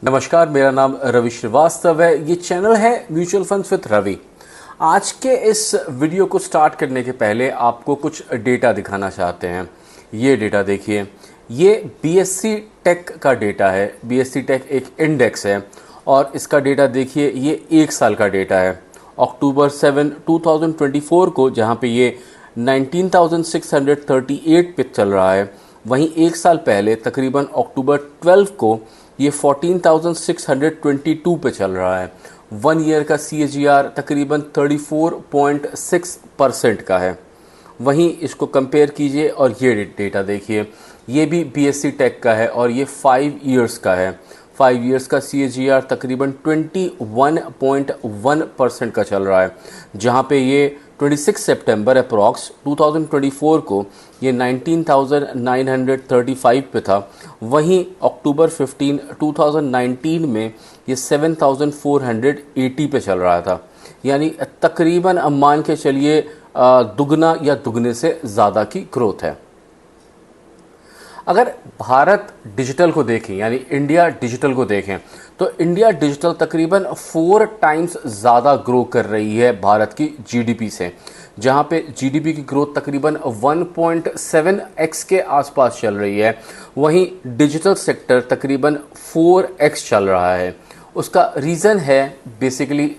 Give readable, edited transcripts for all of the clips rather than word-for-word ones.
नमस्कार, मेरा नाम रवि श्रीवास्तव है। ये चैनल है म्यूचुअल फंड्स विद रवि। आज के इस वीडियो को स्टार्ट करने के पहले आपको कुछ डेटा दिखाना चाहते हैं। ये डेटा देखिए, ये बीएससी टेक का डेटा है। बीएससी टेक एक इंडेक्स है और इसका डेटा देखिए, ये एक साल का डेटा है। अक्टूबर 7, 2024 को जहाँ पे ये 19,638 पे चल रहा है, वहीं एक साल पहले तकरीबन अक्टूबर 12 को ये 14,622 पे चल रहा है। 1 ईयर का CAGR तकरीबन 34.6% का है। वहीं इसको कंपेयर कीजिए और ये डेटा देखिए, ये भी BSC टेक का है और ये 5 ईयर्स का है। 5 ईयर्स का CAGR तकरीबन 21.1% का चल रहा है, जहाँ पे ये 26 सितंबर अप्रॉक्स 2024 को ये 19,935 पे था। वहीं अक्टूबर 15, 2019 में ये 7,480 पे चल रहा था। यानी तकरीबन मान के चलिए दुगना या दुगने से ज़्यादा की ग्रोथ है। अगर भारत डिजिटल को देखें, यानी इंडिया डिजिटल को देखें, तो इंडिया डिजिटल तकरीबन 4 टाइम्स ज़्यादा ग्रो कर रही है भारत की जीडीपी से, जहां पे जीडीपी की ग्रोथ तकरीबन 1.7x के आसपास चल रही है। वहीं डिजिटल सेक्टर तकरीबन 4x चल रहा है। उसका रीज़न है बेसिकली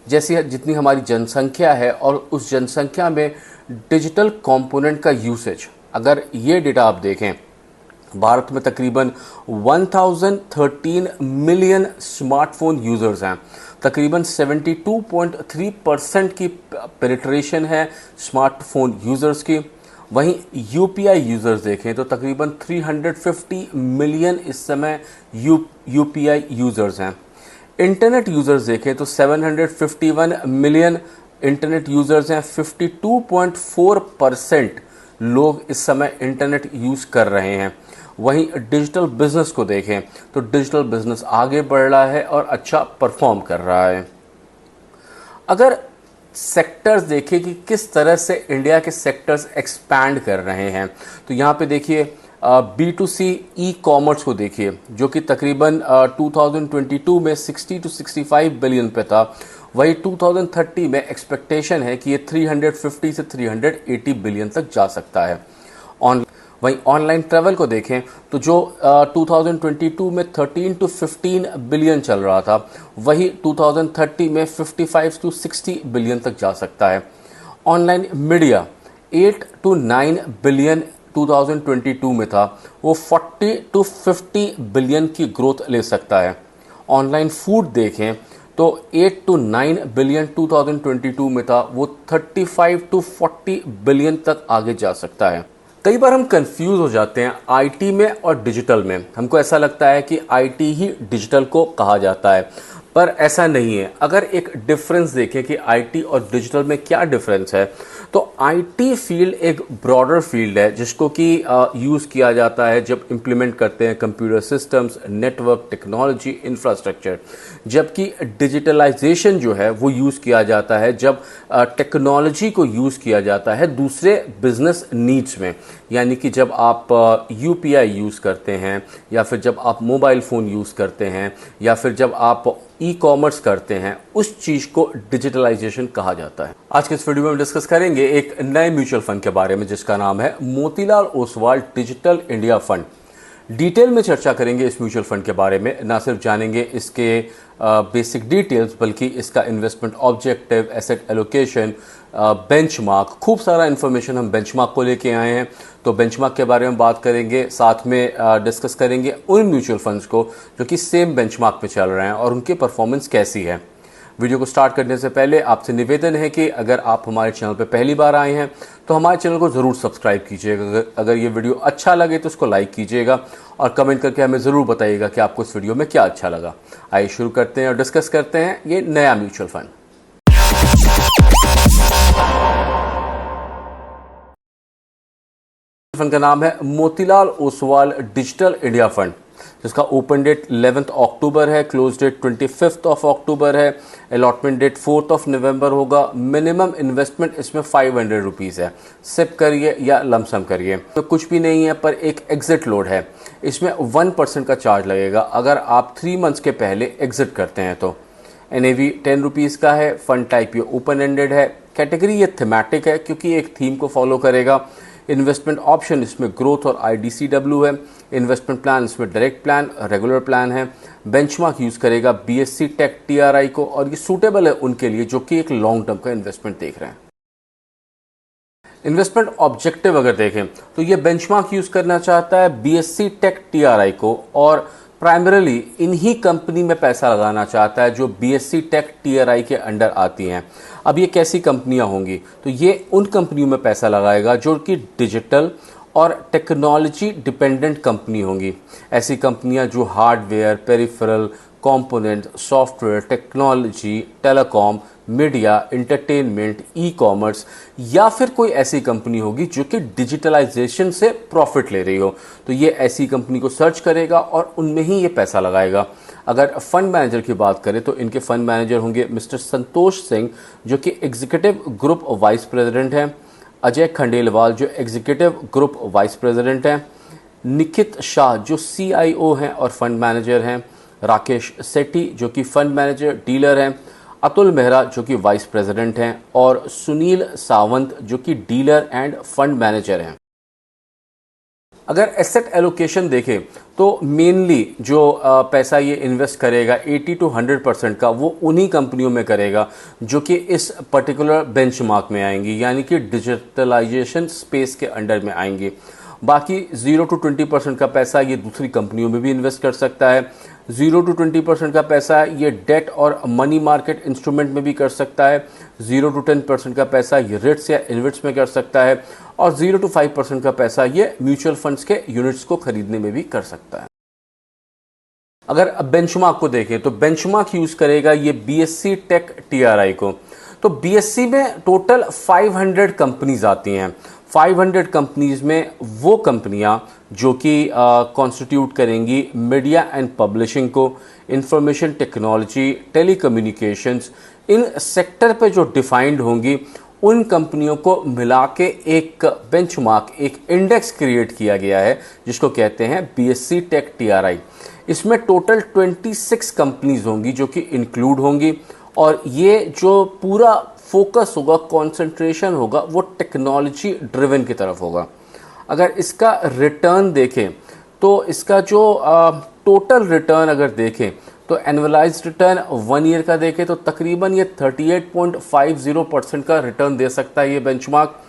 जितनी हमारी जनसंख्या है और उस जनसंख्या में डिजिटल कंपोनेंट का यूसेज। अगर ये डेटा आप देखें, भारत में तकरीबन 1013 मिलियन स्मार्टफोन यूज़र्स हैं। तकरीबन 72.3% की पेनिट्रेशन है स्मार्टफोन यूज़र्स की। वहीं यूपीआई यूज़र्स देखें तो तकरीबन 350 मिलियन इस समय यूपीआई यूज़र्स हैं। इंटरनेट यूज़र्स देखें तो 751 मिलियन इंटरनेट यूज़र्स हैं। 52.4% लोग इस समय इंटरनेट यूज़ कर रहे हैं। वहीं डिजिटल बिजनेस को देखें तो डिजिटल बिजनेस आगे बढ़ रहा है और अच्छा परफॉर्म कर रहा है। अगर सेक्टर्स देखें कि किस तरह से इंडिया के सेक्टर्स एक्सपैंड कर रहे हैं, तो यहाँ पे देखिए B2C ई कॉमर्स को देखिए, जो कि तकरीबन 2022 में 60 to 65 बिलियन पे था। वही 2030 में एक्सपेक्टेशन है कि ये 350 से 380 बिलियन तक जा सकता है। वहीं ऑनलाइन ट्रैवल को देखें तो जो 2022 में 13 to 15 बिलियन चल रहा था, वही 2030 में 55 to 60 बिलियन तक जा सकता है। ऑनलाइन मीडिया 8 to 9 बिलियन 2022 में था, वो 40 to 50 बिलियन की ग्रोथ ले सकता है। ऑनलाइन फूड देखें तो 8 to 9 बिलियन 2022 में था, वो 35 to 40 बिलियन तक आगे जा सकता है। कई बार हम कंफ्यूज हो जाते हैं आईटी में और डिजिटल में। हमको ऐसा लगता है कि आईटी ही डिजिटल को कहा जाता है, पर ऐसा नहीं है। अगर एक डिफरेंस देखें कि आईटी और डिजिटल में क्या डिफरेंस है, तो आईटी फील्ड एक ब्रॉडर फील्ड है जिसको कि यूज़ किया जाता है जब इम्प्लीमेंट करते हैं computer systems, network, technology, infrastructure. जबकि डिजिटलाइजेशन जो है वो यूज़ किया जाता है जब टेक्नोलॉजी को यूज़ किया जाता है दूसरे बिजनेस नीड्स में। यानी कि जब आप यूपीआई यूज़ करते हैं, या फिर जब आप मोबाइल फ़ोन यूज़ करते हैं, या फिर जब आप ई कॉमर्स करते हैं, उस चीज़ को डिजिटलाइजेशन कहा जाता है। आज के इस वीडियो में हम डिस्कस करेंगे एक नए म्यूचुअल फंड के बारे में जिसका नाम है Motilal Oswal digital India fund. Detail में चर्चा करेंगे इस म्यूचुअल फंड के बारे में। ना सिर्फ जानेंगे इसके बेसिक डिटेल्स, बल्कि इसका investment objective, asset allocation, benchmark, खूब सारा इन्फॉर्मेशन हम बेंचमार्क को लेके आए हैं। तो बेंचमार्क के बारे में बात करेंगे, साथ में डिस्कस करेंगे उन म्यूचुअल फंड्स को जो कि सेम बेंचमार्क पे चल रहे हैं और उनकी परफॉर्मेंस कैसी है। वीडियो को स्टार्ट करने से पहले आपसे निवेदन है कि अगर आप हमारे चैनल पर पहली बार आए हैं तो हमारे चैनल को ज़रूर सब्सक्राइब कीजिएगा। अगर ये वीडियो अच्छा लगे तो उसको लाइक कीजिएगा और कमेंट करके हमें ज़रूर बताइएगा कि आपको इस वीडियो में क्या अच्छा लगा। आइए शुरू करते हैं और डिस्कस करते हैं ये नया म्यूचुअल फंड। फंड का नाम है Motilal Oswal digital India fund, जिसका ओपन डेट 11 अक्टूबर है, क्लोज डेट 25 अक्टूबर है, अलॉटमेंट डेट 4 नवंबर होगा। मिनिमम इन्वेस्टमेंट इसमें 500 रुपीज़ है। सिप करिए या लमसम करिए, तो कुछ भी नहीं है, पर एक एग्जिट लोड है। इसमें 1% का चार्ज लगेगा अगर आप 3 मंथ्स के पहले एग्जिट करते हैं तो। NAV 10 रुपीज़ का है। फंड टाइप ये ओपन एंडेड है। कैटेगरी ये थीमेटिक है क्योंकि एक थीम को फॉलो करेगा। इन्वेस्टमेंट ऑप्शन इसमें ग्रोथ और IDCW है। इन्वेस्टमेंट प्लान इसमें डायरेक्ट प्लान, रेगुलर प्लान है। बेंचमार्क यूज़ करेगा BSE टेक TRI को, और ये सूटेबल है उनके लिए जो कि एक लॉन्ग टर्म का इन्वेस्टमेंट देख रहे हैं। इन्वेस्टमेंट ऑब्जेक्टिव अगर देखें तो ये बेंचमार्क यूज करना चाहता है BSE टेक TRI को, और प्राइमरीली इन्हीं कंपनी में पैसा लगाना चाहता है जो BSE टेक TRI के अंडर आती हैं। अब ये कैसी कंपनियां होंगी? तो ये उन कंपनियों में पैसा लगाएगा जो कि डिजिटल और टेक्नोलॉजी डिपेंडेंट कंपनी होंगी। ऐसी कंपनियां जो hardware, peripheral, component, software, technology, telecom, media, entertainment, e-commerce, या फिर कोई ऐसी कंपनी होगी जो कि डिजिटलाइजेशन से प्रॉफिट ले रही हो। तो ये ऐसी कंपनी को सर्च करेगा और उनमें ही ये पैसा लगाएगा। अगर फंड मैनेजर की बात करें तो इनके फंड मैनेजर होंगे मिस्टर संतोष सिंह जो कि एग्जीक्यूटिव ग्रुप वाइस प्रेसिडेंट हैं, अजय खंडेलवाल जो एग्जीक्यूटिव ग्रुप वाइस प्रेसिडेंट हैं, निखित शाह जो CIO हैं और फंड मैनेजर हैं, राकेश सेठी जो कि फंड मैनेजर डीलर हैं, अतुल मेहरा जो कि वाइस प्रेसिडेंट हैं, और सुनील सावंत जो कि डीलर एंड फंड मैनेजर हैं। अगर एसेट एलोकेशन देखें तो मेनली जो पैसा ये इन्वेस्ट करेगा 80 to 100% का वो उन्हीं कंपनियों में करेगा जो कि इस पर्टिकुलर बेंचमार्क में आएंगी, यानी कि डिजिटलाइजेशन स्पेस के अंडर में आएंगी। बाकी 0 to 20% का पैसा ये दूसरी कंपनियों में भी इन्वेस्ट कर सकता है। 0 to 20% का पैसा ये डेट और मनी मार्केट इंस्ट्रूमेंट में भी कर सकता है। 0 to 10% का पैसा ये रिट्स या इन्वेट्स में कर सकता है, और 0 to 5% का पैसा ये म्यूचुअल फंड्स के यूनिट्स को खरीदने में भी कर सकता है। अगर बेंचमार्क को देखें तो बेंचमार्क यूज करेगा ये BSE टेक TRI को। तो BSE में टोटल 500 कंपनीज आती हैं। 500 कंपनीज में वो कंपनियां जो कि कॉन्स्टिट्यूट करेंगी मीडिया एंड पब्लिशिंग को, information technology, telecommunications, in sector पे जो डिफाइंड होंगी उन कंपनियों को मिला के एक बेंचमार्क, एक इंडेक्स क्रिएट किया गया है जिसको कहते हैं BSE टेक TRI। इसमें टोटल 26 कंपनीज होंगी जो कि इंक्लूड होंगी, और ये जो पूरा फोकस होगा, कंसंट्रेशन होगा, वो टेक्नोलॉजी ड्रिवन की तरफ होगा। अगर इसका रिटर्न देखें तो इसका जो टोटल रिटर्न अगर देखें तो एनुअलाइज्ड रिटर्न 1 ईयर का देखें तो तकरीबन ये 38.50% का रिटर्न दे सकता है ये बेंचमार्क।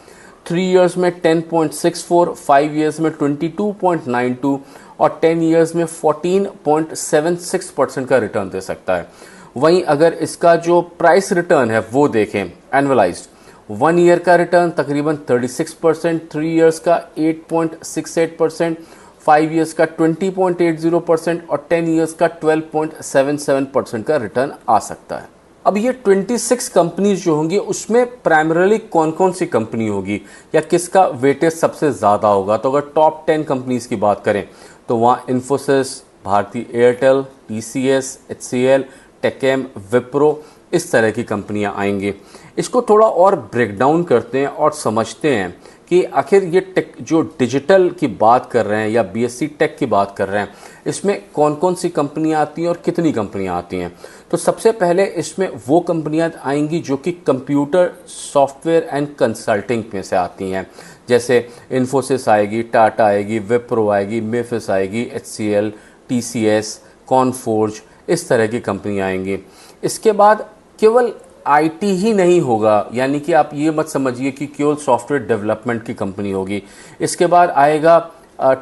3 इयर्स में 10.64, 5 इयर्स में 22.92 और 10 इयर्स में 14.76% का रिटर्न दे सकता है। वहीं अगर इसका जो प्राइस रिटर्न है वो देखें एनुअलाइज्ड, 1 ईयर का रिटर्न तकरीबन 36%, 3 इयर्स का 8.68%, 5 इयर्स का 20.80% और 10 इयर्स का 12.77% का रिटर्न आ सकता है। अब ये 26 कंपनीज जो होंगी उसमें प्राइमरीली कौन कौन सी कंपनी होगी या किसका वेटेज सबसे ज़्यादा होगा? तो अगर टॉप 10 कंपनीज की बात करें तो वहाँ इन्फोसिस, भारती एयरटेल, TCS, HCL, टेकेम, विप्रो, इस तरह की कंपनियां आएंगी। इसको थोड़ा और ब्रेक डाउन करते हैं और समझते हैं कि आखिर ये टेक जो डिजिटल की बात कर रहे हैं या BSE टेक की बात कर रहे हैं, इसमें कौन कौन सी कंपनियां आती हैं और कितनी कंपनियां आती हैं। तो सबसे पहले इसमें वो कंपनियां आएंगी जो कि कंप्यूटर सॉफ्टवेयर एंड कंसल्टिंग में से आती हैं, जैसे इन्फोसिस आएगी, टाटा आएगी, विप्रो आएगी, मेफिस आएगी, HCL, TCS, कॉनफोर्ज, इस तरह की कंपनियां आएंगी। इसके बाद केवल IT ही नहीं होगा, यानी कि आप ये मत समझिए कि केवल सॉफ्टवेयर डेवलपमेंट की कंपनी होगी। इसके बाद आएगा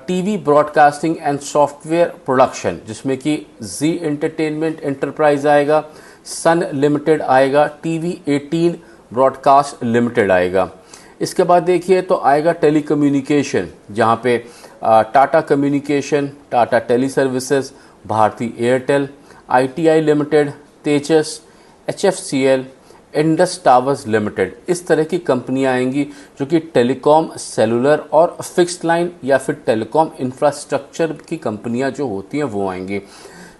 TV broadcasting and software production, जिसमें कि जी एंटरटेनमेंट एंटरप्राइज आएगा, सन लिमिटेड आएगा, TV18 ब्रॉडकास्ट लिमिटेड आएगा। इसके बाद देखिए तो आएगा टेलीकम्युनिकेशन, जहाँ पे Tata communication, Tata tele services, Bharti Airtel, ITI limited, Tejas, HFCL, Indus towers limited, इस तरह की कंपनियां आएंगी जो कि टेलीकॉम, सेलुलर और फिक्स्ड लाइन या फिर टेलीकॉम इंफ्रास्ट्रक्चर की कंपनियां जो होती हैं वो आएंगी।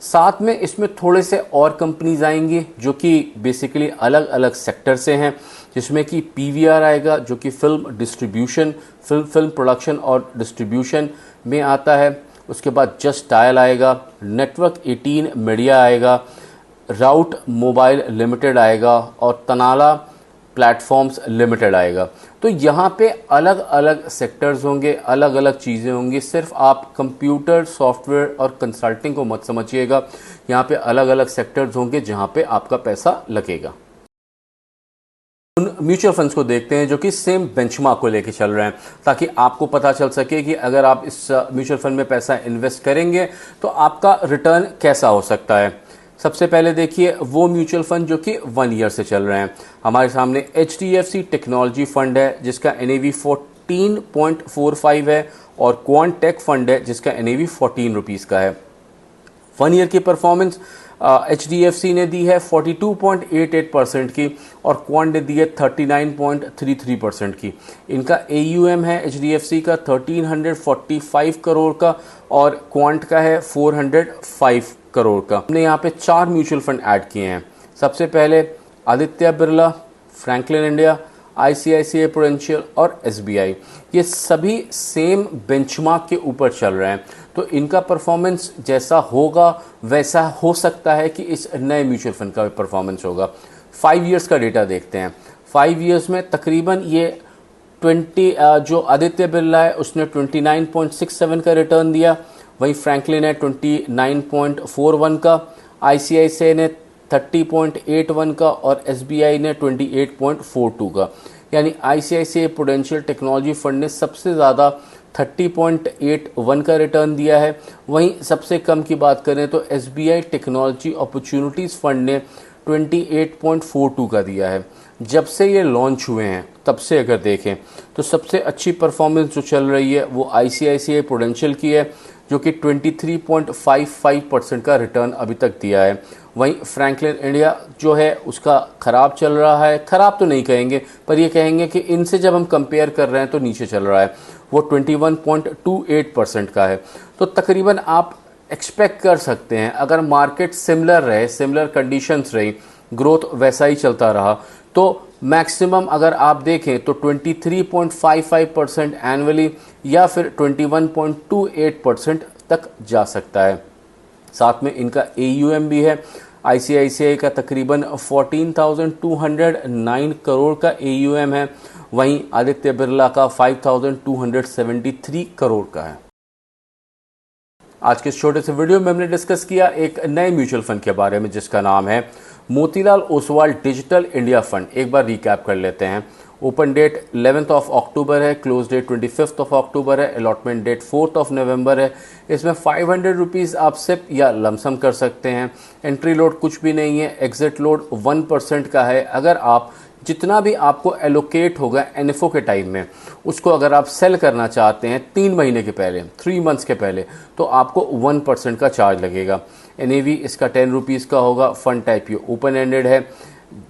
साथ में इसमें थोड़े से और कंपनीज आएंगी जो कि बेसिकली अलग अलग सेक्टर से हैं, जिसमें कि PVR आएगा जो कि फिल्म डिस्ट्रीब्यूशन, फिल्म प्रोडक्शन और डिस्ट्रीब्यूशन में आता है। उसके बाद जस्ट डायल आएगा, नेटवर्क 18 मीडिया आएगा, राउट मोबाइल लिमिटेड आएगा और तनाला प्लेटफॉर्म्स लिमिटेड आएगा। तो यहाँ पे अलग अलग सेक्टर्स होंगे, अलग अलग चीज़ें होंगी। सिर्फ आप कंप्यूटर, सॉफ्टवेयर और कंसल्टिंग को मत समझिएगा, यहाँ पे अलग अलग सेक्टर्स होंगे जहाँ पे आपका पैसा लगेगा। उन म्यूचुअल फंड्स को देखते हैं जो कि सेम बेंचमार्क को लेके चल रहे हैं, ताकि आपको पता चल सके कि अगर आप इस म्यूचुअल फंड में पैसा इन्वेस्ट करेंगे तो आपका रिटर्न कैसा हो सकता है। सबसे पहले देखिए वो म्यूचुअल फंड जो कि 1 ईयर से चल रहे हैं। हमारे सामने HDFC टेक्नोलॉजी फंड है जिसका NAV 14.45 है और क्वांट टेक फंड है जिसका NAV 14 रुपीज़ का है। 1 ईयर की परफॉर्मेंस HDFC ने दी है 42.88% की और क्वांट ने दी है 39.33% की। इनका AUM है HDFC का 1345 करोड़ का और क्वांट का है 405 करोड़ का। हमने यहाँ पे 4 म्यूचुअल फंड ऐड किए हैं। सबसे पहले Aditya Birla, Franklin India, ICICI prudential और SBI, ये सभी सेम बेंचमार्क के ऊपर चल रहे हैं। तो इनका परफॉर्मेंस जैसा होगा वैसा हो सकता है कि इस नए म्यूचुअल फंड का भी परफॉर्मेंस होगा। 5 ईयर्स का डेटा देखते हैं। 5 ईयर्स में तकरीबन ये 20 जो आदित्य बिरला है उसने 29.67 का रिटर्न दिया, वहीं फ्रैंकलिन है 29.41 का, ICICI ने 30.81 का और SBI ने 28.42 का। यानी ICICI प्रूडेंशियल टेक्नोलॉजी फंड ने सबसे ज़्यादा 30.81 का रिटर्न दिया है। वहीं सबसे कम की बात करें तो SBI टेक्नोलॉजी अपॉर्चुनिटीज़ फंड ने 28.42 का दिया है। जब से ये लॉन्च हुए हैं तब से अगर देखें तो सबसे अच्छी परफॉर्मेंस जो चल रही है वो ICICI प्रूडेंशियल की है जो कि 23.55% का रिटर्न अभी तक दिया है। वहीं फ्रैंकलिन इंडिया जो है उसका ख़राब चल रहा है, ख़राब तो नहीं कहेंगे पर ये कहेंगे कि इनसे जब हम कंपेयर कर रहे हैं तो नीचे चल रहा है, वो 21.28% का है। तो तकरीबन आप एक्सपेक्ट कर सकते हैं अगर मार्केट सिमिलर रहे, सिमिलर कंडीशंस रही, ग्रोथ वैसा ही चलता रहा तो मैक्सिमम अगर आप देखें तो 23.55% एनुअली या फिर 21.28% तक जा सकता है। साथ में इनका AUM भी है। ICICI का तकरीबन 14,209 करोड़ का AUM है, वहीं आदित्य बिरला का 5,273 करोड़ का है। आज के छोटे से वीडियो में हमने डिस्कस किया एक नए म्यूचुअल फंड के बारे में जिसका नाम है Motilal Oswal digital India fund. एक बार रिकैप कर लेते हैं। ओपन डेट 11 अक्टूबर है, क्लोज डेट 25 अक्टूबर है, अलॉटमेंट डेट 4 नवंबर है। इसमें 500 रुपीज़ आप सिप या लमसम कर सकते हैं। एंट्री लोड कुछ भी नहीं है, एग्जिट लोड 1% का है। अगर आप जितना भी आपको एलोकेट होगा NFO के टाइम में उसको अगर आप सेल करना चाहते हैं 3 महीने के पहले, 3 मंथ्स के पहले, तो आपको 1% का चार्ज लगेगा। NAV इसका 10 रुपीज़ का होगा। फंड टाइप ये ओपन एंडेड है।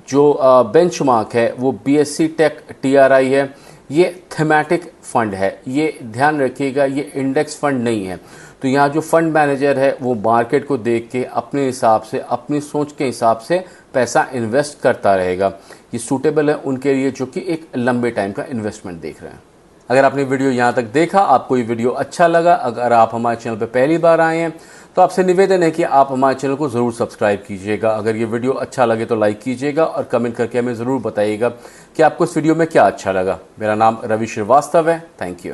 जो बेंचमार्क है वो BSE टेक TRI है। ये थीमेटिक फंड है, ये ध्यान रखिएगा, ये इंडेक्स फंड नहीं है। तो यहाँ जो फंड मैनेजर है वो मार्केट को देख के अपने हिसाब से, अपनी सोच के हिसाब से पैसा इन्वेस्ट करता रहेगा। ये सूटेबल है उनके लिए जो कि एक लंबे टाइम का इन्वेस्टमेंट देख रहे हैं। अगर आपने वीडियो यहाँ तक देखा, आपको ये वीडियो अच्छा लगा, अगर आप हमारे चैनल पर पहली बार आए हैं तो आपसे निवेदन है कि आप हमारे चैनल को ज़रूर सब्सक्राइब कीजिएगा। अगर ये वीडियो अच्छा लगे तो लाइक कीजिएगा और कमेंट करके हमें ज़रूर बताइएगा कि आपको इस वीडियो में क्या अच्छा लगा। मेरा नाम रवि श्रीवास्तव है। Thank you.